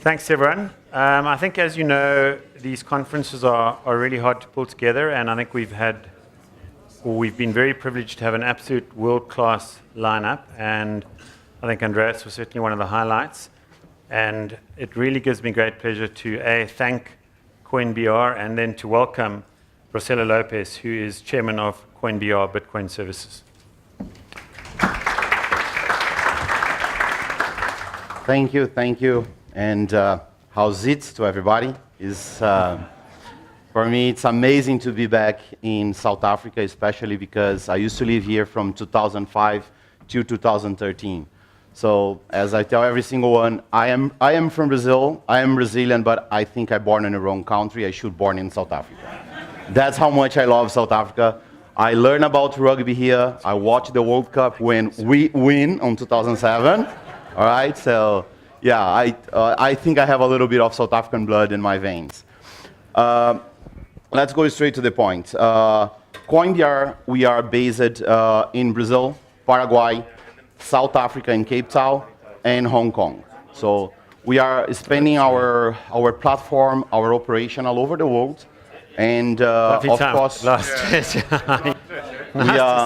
Thanks, everyone. I think, as you know, these conferences are really hard to pull together, and I think we've been very privileged to have an absolute world-class lineup, and I think Andreas was certainly one of the highlights. And it really gives me great pleasure to thank CoinBR and then to welcome Rocelo Lopes, who is chairman of CoinBR Bitcoin Services. Thank you. And how's it to everybody? For me, it's amazing to be back in South Africa, especially because I used to live here from 2005 to 2013. So as I tell every single one, I am from Brazil, I am Brazilian, but I think I'm born in the wrong country. I should born in South Africa. That's how much I love South Africa. I learned about rugby here. I watched the World Cup when we win in 2007. All right, so yeah, I think I have a little bit of South African blood in my veins. Let's go straight to the point. CoinBR, we are based in Brazil, Paraguay, South Africa in Cape Town, and Hong Kong. So we are spending our platform, our operation all over the world. And of course, nice to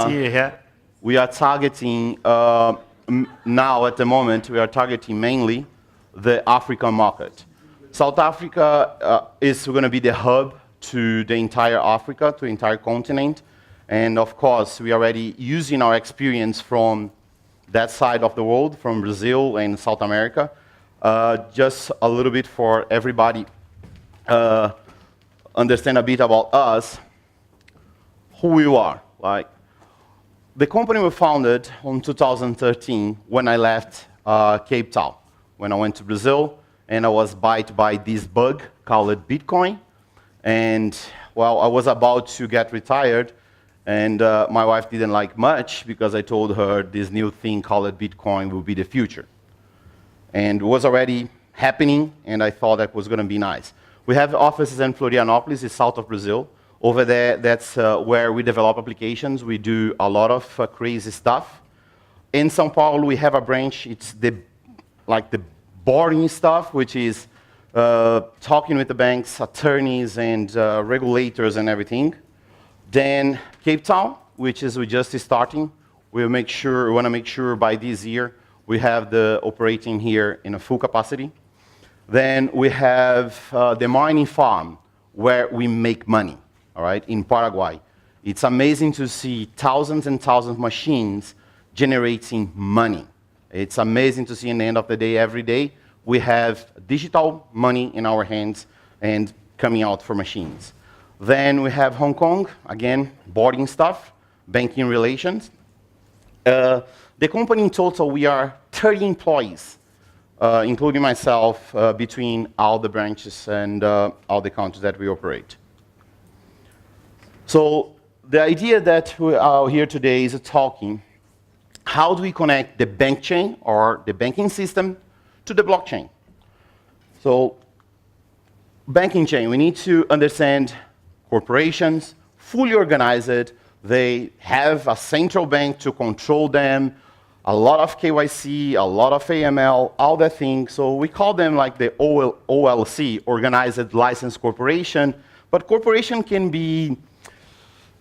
see you here. We are targeting, now at the moment, we are targeting mainly the African market. South Africa is going to be the hub to the entire Africa, to the entire continent. And of course, we are already using our experience from that side of the world, from Brazil and South America. Just a little bit for everybody understand a bit about us, who we are. Like, the company was founded in 2013 when I left Cape Town, when I went to Brazil, and I was bit by this bug called Bitcoin. And, well, I was about to get retired, and my wife didn't like much because I told her this new thing called Bitcoin will be the future. And it was already happening, and I thought that was going to be nice. We have offices in Florianópolis, the south of Brazil. Over there, that's where we develop applications. We do a lot of crazy stuff. In São Paulo, we have a branch. It's the boring stuff, which is talking with the banks, attorneys, and regulators and everything. Then Cape Town, which is we're just starting. We want to make sure by this year we have the operating here in a full capacity. Then we have the mining farm where we make money, all right, in Paraguay. It's amazing to see thousands and thousands of machines generating money. It's amazing to see in the end of the day, every day, we have digital money in our hands and coming out for machines. Then we have Hong Kong, again, boarding stuff, banking relations. The company in total, we are 30 employees. Including myself, between all the branches and all the countries that we operate. So the idea that we are here today is talking, how do we connect the bank chain or the banking system to the blockchain? So banking chain, we need to understand corporations, fully organized. They have a central bank to control them, a lot of KYC, a lot of AML, all that thing. So we call them like the OLC, Organized Licensed Corporation. But corporation can be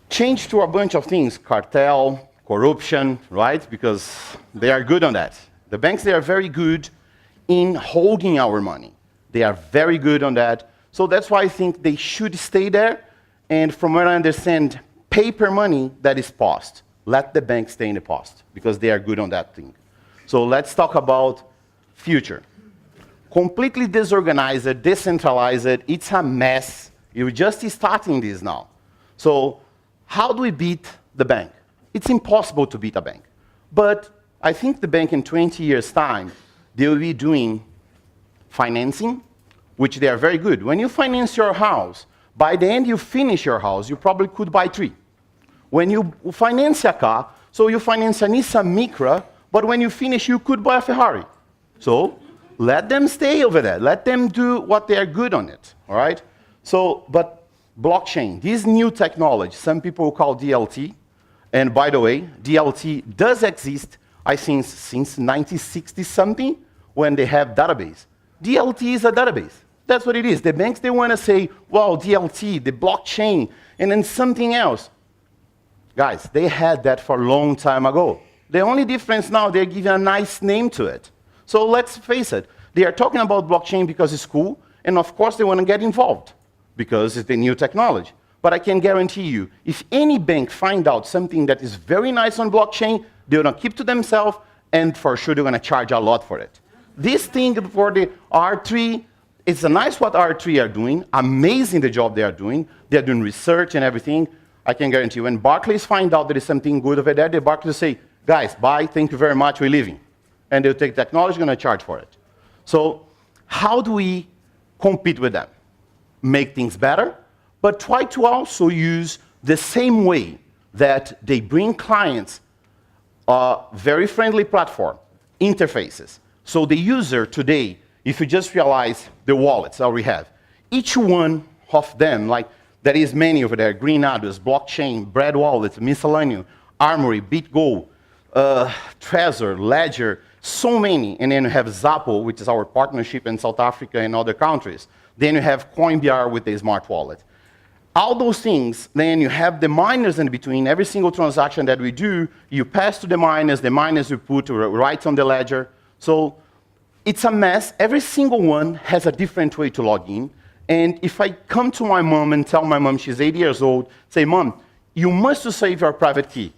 changed to a bunch of things, cartel, corruption, right? Because they are good on that. The banks, they are very good in holding our money. They are very good on that. So that's why I think they should stay there. And from what I understand, paper money that is paused. Let the bank stay in the past, because they are good on that thing. So let's talk about future. Completely disorganized, decentralized, it's a mess. You're just starting this now. So how do we beat the bank? It's impossible to beat a bank. But I think the bank in 20 years' time, they will be doing financing, which they are very good. When you finance your house, by the end you finish your house, you probably could buy 3. When you finance a car, so you finance a Nissan Micra, but when you finish, you could buy a Ferrari. So let them stay over there. Let them do what they are good on it, all right? So, but blockchain, this new technology, some people call DLT, and by the way, DLT does exist, I think, since 1960-something, when they have database. DLT is a database. That's what it is. The banks, they want to say, well, DLT, the blockchain, and then something else. Guys, they had that for a long time ago. The only difference now, they're giving a nice name to it. So let's face it. They are talking about blockchain because it's cool, and of course they want to get involved because it's the new technology. But I can guarantee you, if any bank find out something that is very nice on blockchain, they're going to keep to themselves, and for sure they're going to charge a lot for it. This thing for the R3, it's a nice what R3 are doing, amazing the job they are doing. They're doing research and everything. I can guarantee you, when Barclays find out there is something good over there, the Barclays say, guys, bye, thank you very much, we're leaving. And they'll take technology, going to charge for it. So how do we compete with them? Make things better, but try to also use the same way that they bring clients a very friendly platform, interfaces. So the user today, if you just realize the wallets that we have, each one of them, like there is many over there, Green Address, Blockchain, Bread Wallet, Miscellaneous, Armory, BitGo, Trezor, Ledger, so many. And then you have Zappo, which is our partnership in South Africa and other countries. Then you have CoinBR with the smart wallet. All those things, then you have the miners in between. Every single transaction that we do, you pass to the miners we put right on the ledger. So it's a mess. Every single one has a different way to log in. And if I come to my mom and tell my mom, she's 80 years old, say, Mom, you must save your private key.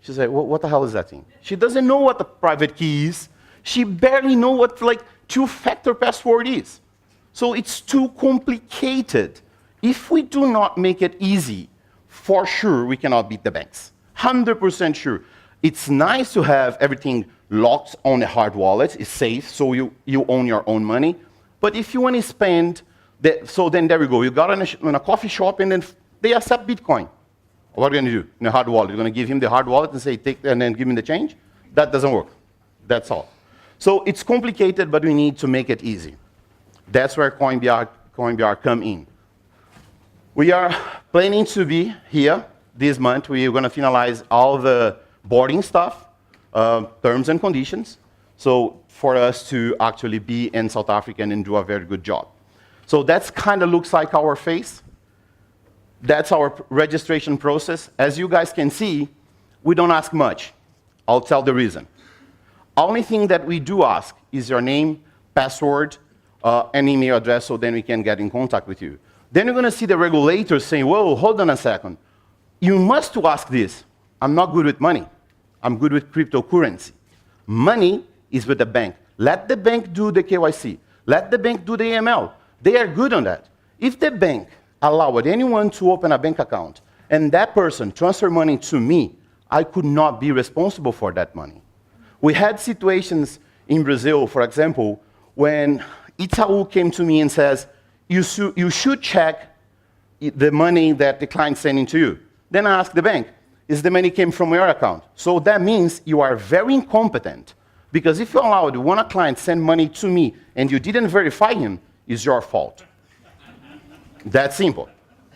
She said, what the hell is that thing? She doesn't know what the private key is. She barely knows what like two-factor password is. So it's too complicated. If we do not make it easy, for sure we cannot beat the banks. 100% sure. It's nice to have everything locked on a hard wallet. It's safe, so you own your own money. But if you want to spend, so then there we go. You got in a coffee shop and then they accept Bitcoin. What are you going to do in a hard wallet? You're going to give him the hard wallet and say, take, and then give him the change? That doesn't work. That's all. So it's complicated, but we need to make it easy. That's where CoinBR come in. We are planning to be here this month. We are going to finalize all the boarding stuff, terms and conditions, so for us to actually be in South Africa and do a very good job. So that's kind of looks like our face. That's our registration process. As you guys can see, we don't ask much. I'll tell the reason. Only thing that we do ask is your name, password, and email address, so then we can get in contact with you. Then you're going to see the regulators saying, whoa, hold on a second. You must ask this. I'm not good with money. I'm good with cryptocurrency. Money is with the bank. Let the bank do the KYC. Let the bank do the AML. They are good on that. If the bank allowed anyone to open a bank account and that person transfer money to me, I could not be responsible for that money. We had situations in Brazil, for example, when Itaú came to me and says, you should check the money that the client's sending to you. Then I ask the bank, is the money came from your account? So that means you are very incompetent, because if you allowed one client send money to me and you didn't verify him, it's your fault. That simple.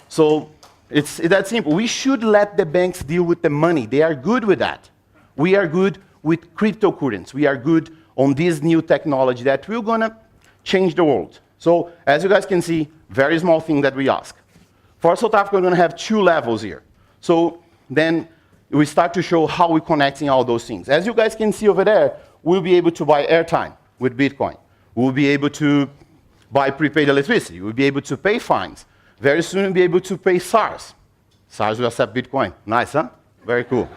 So it's that simple. We should let the banks deal with the money. They are good with that. We are good with cryptocurrency. We are good on this new technology that we're going to change the world. So as you guys can see, very small thing that we ask. For South Africa, we're going to have 2 levels here. So then we start to show how we're connecting all those things. As you guys can see over there, we'll be able to buy airtime with Bitcoin. We'll be able to buy prepaid electricity. We'll be able to pay fines. Very soon, we'll be able to pay SARS. SARS will accept Bitcoin. Nice, huh? Very cool.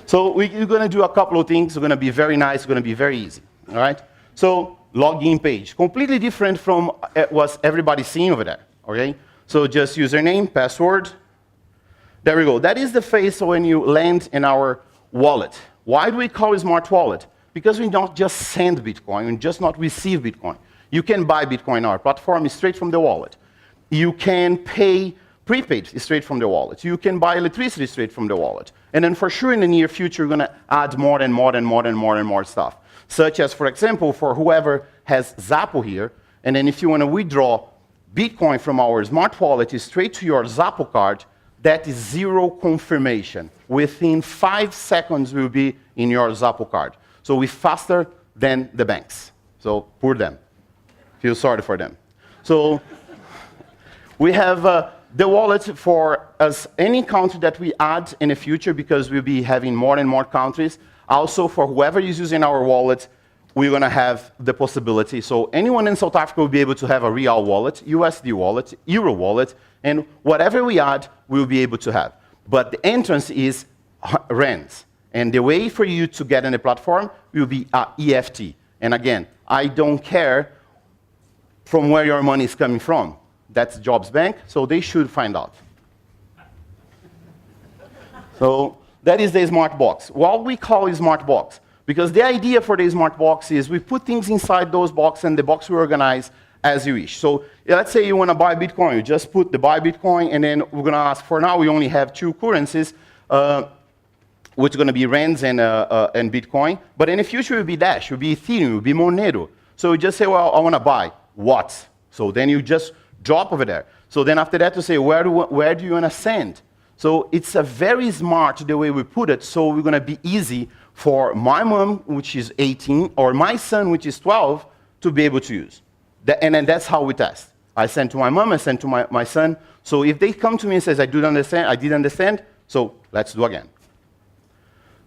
So we're going to do a couple of things. We're going to be very nice. It's going to be very easy. All right? So login page. Completely different from what everybody's seeing over there. Okay? So just username, password. There we go. That is the face when you land in our wallet. Why do we call it smart wallet? Because we don't just send Bitcoin, we just not receive Bitcoin. You can buy Bitcoin on our platform straight from the wallet. You can pay prepaid straight from the wallet. You can buy electricity straight from the wallet. And then for sure in the near future, we're going to add more and more and more and more and more stuff. Such as, for example, for whoever has Zappo here, and then if you want to withdraw Bitcoin from our smart wallet straight to your Zappo card, that is 0 confirmation. Within 5 seconds, will be in your Zappo card. So we're faster than the banks. So poor them. Feel sorry for them. So we have the wallet for us, any country that we add in the future, because we'll be having more and more countries. Also, for whoever is using our wallet, we're going to have the possibility. So anyone in South Africa will be able to have a real wallet, USD wallet, Euro wallet, and whatever we add, we'll be able to have. But the entrance is rands. And the way for you to get on the platform will be EFT. And again, I don't care from where your money is coming from. That's Jobs Bank, so they should find out. So that is the smart box. What we call a smart box, because the idea for the smart box is we put things inside those boxes, and the box will organize as you wish. So let's say you want to buy Bitcoin. You just put the buy Bitcoin, and then we're going to ask, for now, we only have two currencies, which are going to be rands and Bitcoin. But in the future, it will be Dash, it will be Ethereum, it will be Monero. So you just say, well, I want to buy what? So then you just drop over there. So then after that, you say, where do you want to send? So it's a very smart the way we put it. So we're going to be easy for my mom, which is 18, or my son, which is 12, to be able to use. And then that's how we test. I send to my mom, I send to my son. So if they come to me and says, I didn't understand, so let's do again.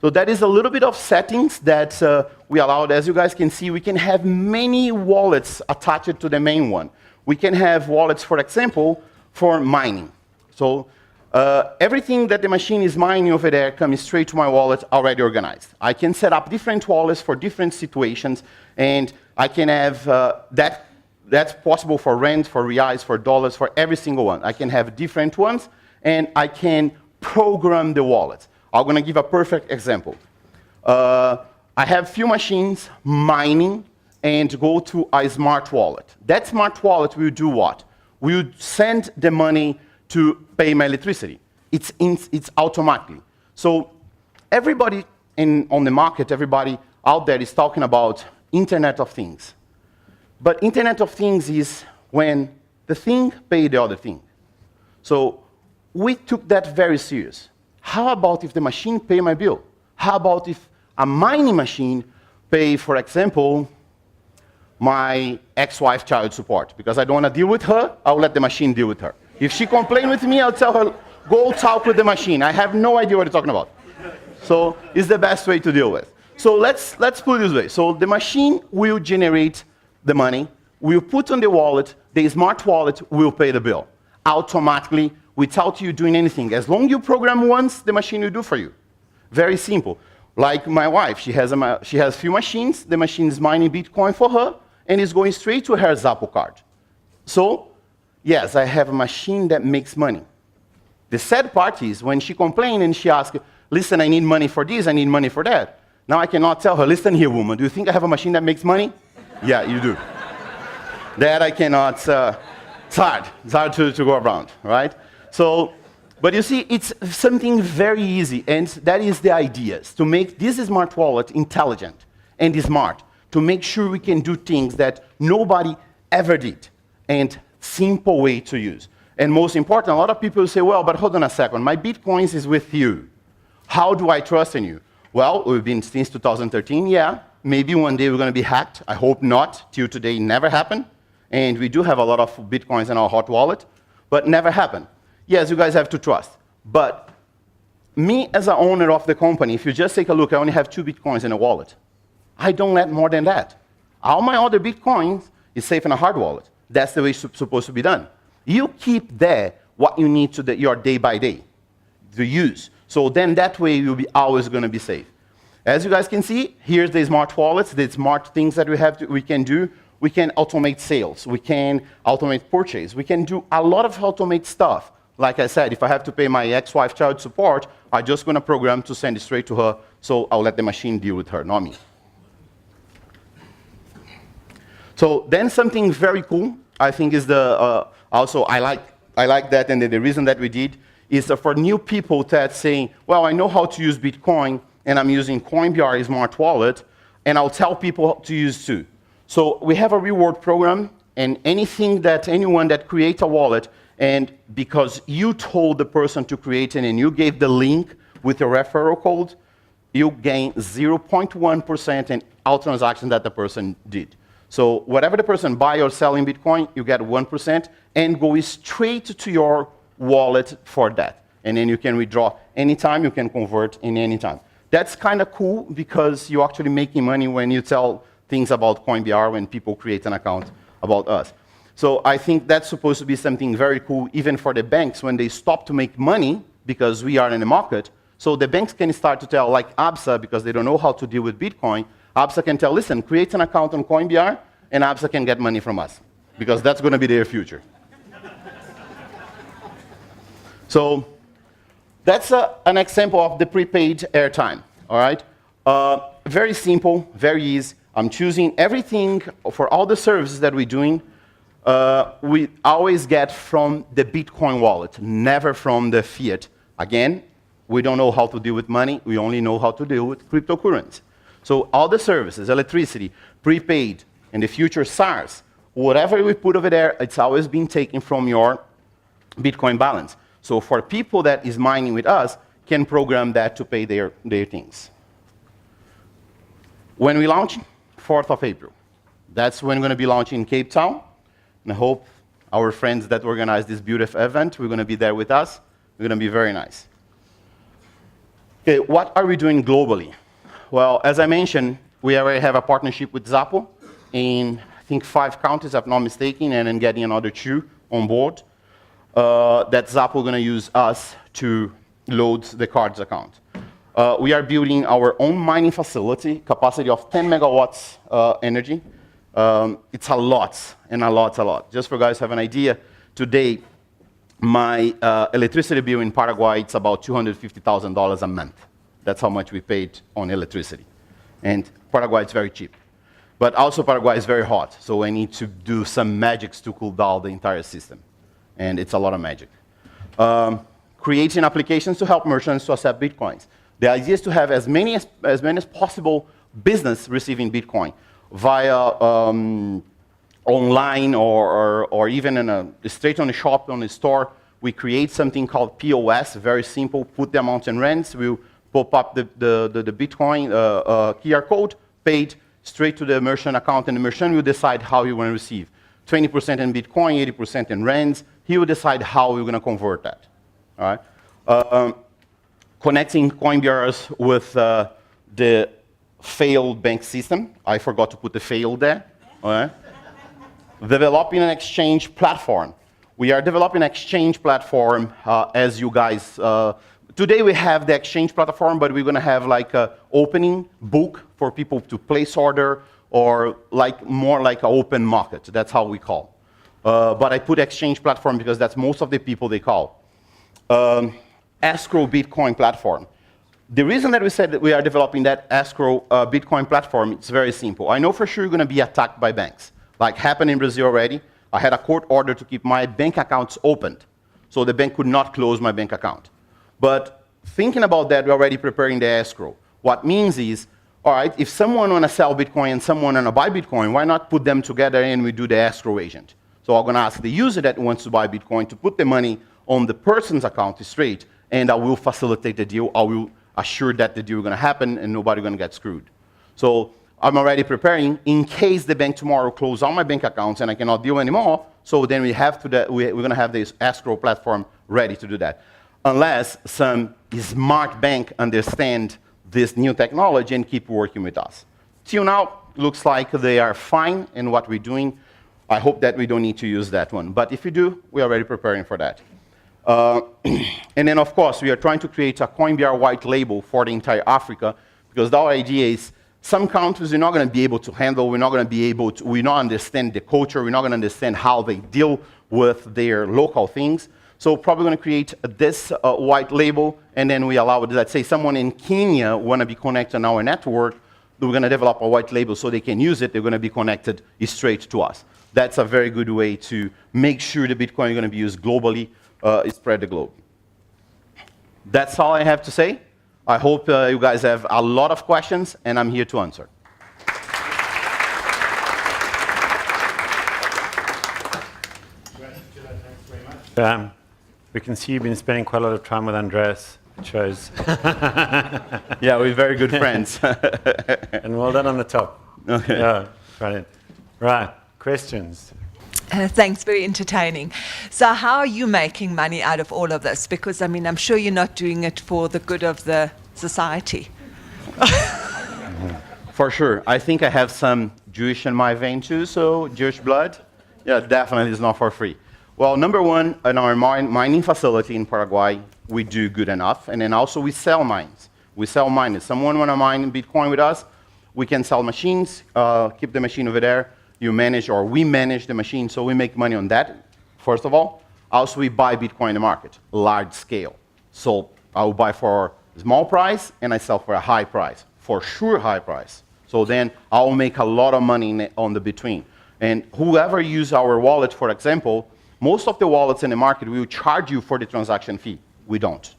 So that is a little bit of settings that we allowed. As you guys can see, we can have many wallets attached to the main one. We can have wallets, for example, for mining. So everything that the machine is mining over there comes straight to my wallet already organized. I can set up different wallets for different situations, and I can have that's possible for rand, for reais, for dollars, for every single one. I can have different ones, and I can program the wallet. I'm going to give a perfect example. I have few machines mining and go to a smart wallet. That smart wallet will do what? Will send the money to pay my electricity. It's automatically. So everybody on the market, everybody out there is talking about Internet of Things. But Internet of Things is when the thing pays the other thing. So we took that very serious. How about if the machine pay my bill? How about if a mining machine pay, for example, my ex-wife child support? Because I don't want to deal with her, I'll let the machine deal with her. If she complains with me, I'll tell her, go talk with the machine. I have no idea what you're talking about. So it's the best way to deal with. So let's put it this way. So the machine will generate the money, will put on the wallet, the smart wallet will pay the bill automatically, without you doing anything. As long as you program once, the machine will do for you. Very simple. Like my wife, she has few machines. The machine is mining Bitcoin for her, and it's going straight to her Zappo card. So, yes, I have a machine that makes money. The sad part is when she complains and she asks, listen, I need money for this, I need money for that. Now I cannot tell her, listen here, woman, do you think I have a machine that makes money? Yeah, you do. That I cannot, it's hard to go around, right? So, but you see, it's something very easy, and that is the idea, to make this smart wallet intelligent and smart, to make sure we can do things that nobody ever did, and simple way to use. And most important, a lot of people say, well, but hold on a second, my Bitcoins is with you. How do I trust in you? Well, we've been since 2013, yeah. Maybe one day we're going to be hacked. I hope not. Till today, never happened. And we do have a lot of Bitcoins in our hot wallet, but never happened. Yes, you guys have to trust. But me as an owner of the company, if you just take a look, I only have 2 Bitcoins in a wallet. I don't let more than that. All my other Bitcoins is safe in a hard wallet. That's the way it's supposed to be done. You keep there what you need to your day by day to use. So then that way you'll be always going to be safe. As you guys can see, here's the smart wallets, the smart things that we can do. We can automate sales. We can automate purchase. We can do a lot of automate stuff. Like I said, if I have to pay my ex-wife child support, I'm just going to program to send it straight to her, so I'll let the machine deal with her, not me. So then something very cool, I think is also I like that, and the reason that we did is for new people that saying, well, I know how to use Bitcoin, and I'm using CoinBR smart wallet, and I'll tell people to use too. So we have a reward program, and anyone that creates a wallet, and because you told the person to create it and you gave the link with your referral code, you gain 0.1% in all transactions that the person did. So whatever the person buy or sell in Bitcoin, you get 1% and go straight to your wallet for that. And then you can withdraw anytime, you can convert in any time. That's kind of cool because you're actually making money when you tell things about CoinBR when people create an account about us. So I think that's supposed to be something very cool even for the banks when they stop to make money because we are in the market. So the banks can start to tell, like ABSA, because they don't know how to deal with Bitcoin, ABSA can tell, listen, create an account on CoinBR and ABSA can get money from us because that's going to be their future. So that's an example of the prepaid airtime, all right? Very simple, very easy. I'm choosing everything for all the services that we're doing. We always get from the Bitcoin wallet, never from the fiat. Again, we don't know how to deal with money. We only know how to deal with cryptocurrency. So all the services, electricity, prepaid, in the future SARS, whatever we put over there, it's always being taken from your Bitcoin balance. So for people that is mining with us, can program that to pay their things. When we launch, 4th of April. That's when we're going to be launching in Cape Town. And I hope our friends that organize this beautiful event, we're going to be there with us. We're going to be very nice. Okay, what are we doing globally? Well, as I mentioned, we already have a partnership with Zappo in, I think, 5 countries, if I'm not mistaken, and then getting another 2 on board. That Zappo going to use us to load the cards account. We are building our own mining facility, capacity of 10 megawatts energy. It's a lot, and a lot. Just for you guys to have an idea, today, my electricity bill in Paraguay, it's about $250,000 a month. That's how much we paid on electricity. And Paraguay is very cheap. But also Paraguay is very hot, so I need to do some magics to cool down the entire system. And it's a lot of magic. Creating applications to help merchants to accept Bitcoins. The idea is to have as many as possible business receiving Bitcoin via online or even straight on the shop, on the store. We create something called POS, very simple, put the amount in rands, we'll pop up the Bitcoin QR code, paid straight to the merchant account, and the merchant will decide how you want to receive. 20% in Bitcoin, 80% in rands. He will decide how we're going to convert that. All right? Connecting CoinBRs with the failed bank system. I forgot to put the failed there. All right? Developing an exchange platform. We are developing an exchange platform as you guys. Today we have the exchange platform, but we're going to have like an opening book for people to place order or more like an open market. That's how we call. But I put exchange platform because that's most of the people they call. Escrow Bitcoin platform. The reason that we said that we are developing that Escrow Bitcoin platform, it's very simple. I know for sure you're going to be attacked by banks. Like happened in Brazil already. I had a court order to keep my bank accounts opened. So the bank could not close my bank account. But thinking about that, we're already preparing the escrow. What means is, all right, if someone want to sell Bitcoin and someone want to buy Bitcoin, why not put them together and we do the escrow agent? So I'm going to ask the user that wants to buy Bitcoin to put the money on the person's account straight, and I will facilitate the deal. I will assure that the deal is going to happen and nobody's going to get screwed. So I'm already preparing in case the bank tomorrow closes all my bank accounts and I cannot deal anymore. So then we're going to have this escrow platform ready to do that. Unless some smart bank understand this new technology and keep working with us. Till now, looks like they are fine in what we're doing. I hope that we don't need to use that one. But if we do, we're already preparing for that. And then, of course, we are trying to create a CoinBR white label for the entire Africa, because the idea is some countries we're not going to be able to handle, we're not going to be able to, we not understand the culture, we're not going to understand how they deal with their local things. So probably going to create this white label, and then we allow, let's say someone in Kenya want to be connected on our network, we're going to develop a white label so they can use it, they're going to be connected straight to us. That's a very good way to make sure the Bitcoin is going to be used globally, spread the globe. That's all I have to say. I hope you guys have a lot of questions, and I'm here to answer. We can see you've been spending quite a lot of time with Andreas. It shows. Yeah, we're very good friends. And well done on the top. Okay. Yeah, brilliant. Right. Questions? Thanks, very entertaining. So how are you making money out of all of this? Because, I mean, I'm sure you're not doing it for the good of the society. For sure. I think I have some Jewish in my vein too, so Jewish blood. Yeah, definitely it's not for free. Well, number one, in our mining facility in Paraguay, we do good enough. And then also we sell mines. We sell miners. Someone want to mine Bitcoin with us, we can sell machines, keep the machine over there. You manage, or we manage the machine, so we make money on that, first of all. Also, we buy Bitcoin in the market, large scale. So I will buy for a small price, and I sell for a high price, for sure high price. So then I'll make a lot of money on the between. And whoever use our wallet, for example, most of the wallets in the market will charge you for the transaction fee. We don't.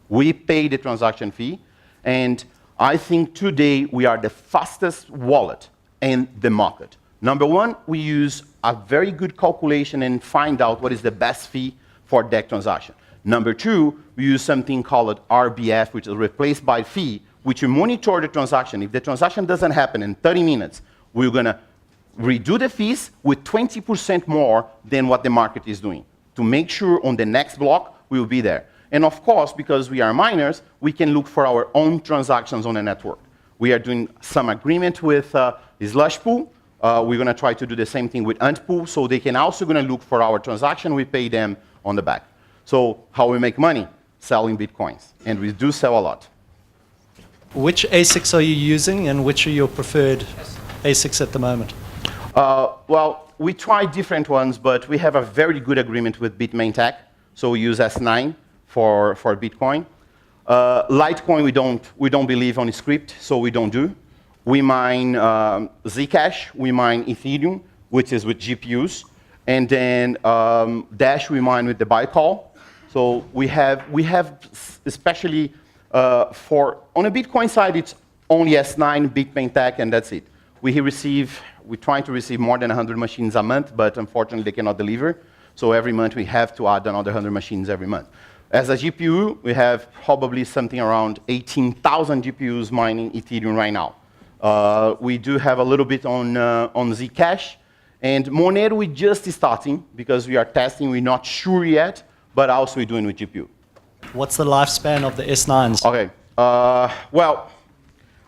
We pay the transaction fee, and I think today we are the fastest wallet in the market. Number one, we use a very good calculation and find out what is the best fee for that transaction. Number two, we use something called RBF, which is replaced by fee, which you monitor the transaction. If the transaction doesn't happen in 30 minutes, we're going to redo the fees with 20% more than what the market is doing to make sure on the next block we will be there. And of course, because we are miners, we can look for our own transactions on the network. We are doing some agreement with Slush Pool. We're going to try to do the same thing with Antpool, so they can also going to look for our transaction. We pay them on the back. So how we make money? Selling Bitcoins. And we do sell a lot. Which ASICs are you using, and which are your preferred ASICs at the moment? Well, we try different ones, but we have a very good agreement with Bitmain Tech. So we use S9 for Bitcoin. Litecoin, we don't believe on script, so we don't do. We mine Zcash, we mine Ethereum, which is with GPUs, and then Dash we mine with the Bicall. So we have especially on the Bitcoin side, it's only S9, Bitmain Tech, and that's it. We're trying to receive more than 100 machines a month, but unfortunately they cannot deliver. So every month we have to add another 100 machines every month. As a GPU, we have probably something around 18,000 GPUs mining Ethereum right now. We do have a little bit on Zcash. And Monero, we're just starting because we are testing. We're not sure yet, but also we're doing with GPU. What's the lifespan of the S9s? Okay. Well,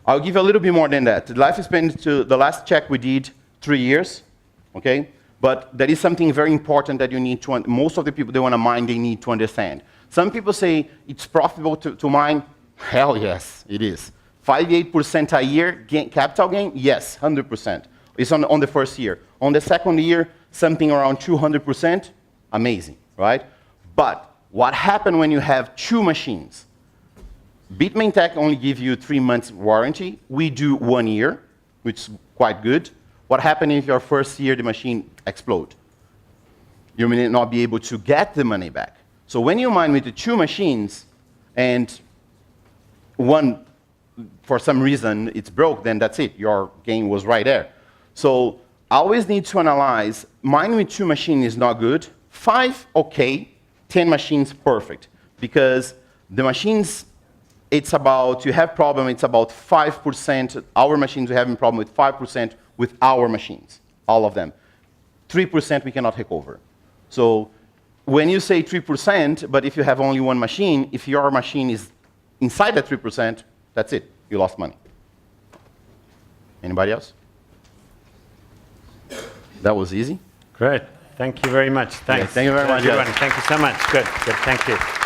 I'll give you a little bit more than that. The lifespan to the last check we did 3 years. Okay. But there is something very important that you need to, most of the people they want to mine, they need to understand. Some people say it's profitable to mine. Hell yes, it is. 58% a year capital gain? Yes, 100%. It's on the first year. On the second year, something around 200%. Amazing, right? But what happens when you have 2 machines? Bitmain Tech only gives you 3 months warranty. We do 1 year, which is quite good. What happens if your first year the machine explodes? You may not be able to get the money back. So when you mine with the 2 machines and one, for some reason, it's broke, then that's it. Your gain was right there. So I always need to analyze, mining with 2 machines is not good. 5, okay. 10 machines, perfect. Because the machines, it's about, you have problem, it's about 5%. Our machines, we have a problem with 5% with our machines, all of them. 3% we cannot recover. So when you say 3%, but if you have only 1 machine, if your machine is inside that 3%, that's it. You lost money. Anybody else? That was easy. Great. Thank you very much. Thanks. Yeah, thank you very much. Everyone. Thank you so much. Good. Good. Thank you.